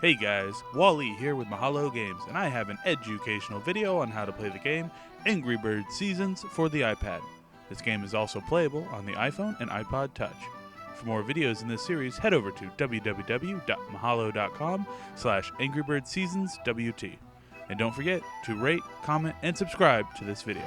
Hey guys, Wally here with Mahalo Games, and I have an educational video on how to play the game Angry Birds Seasons for the iPad. This game is also playable on the iPhone and iPod Touch. For more videos in this series, head over to www.mahalo.com/AngryBirdsSeasonsWT. And don't forget to rate, comment, and subscribe to this video.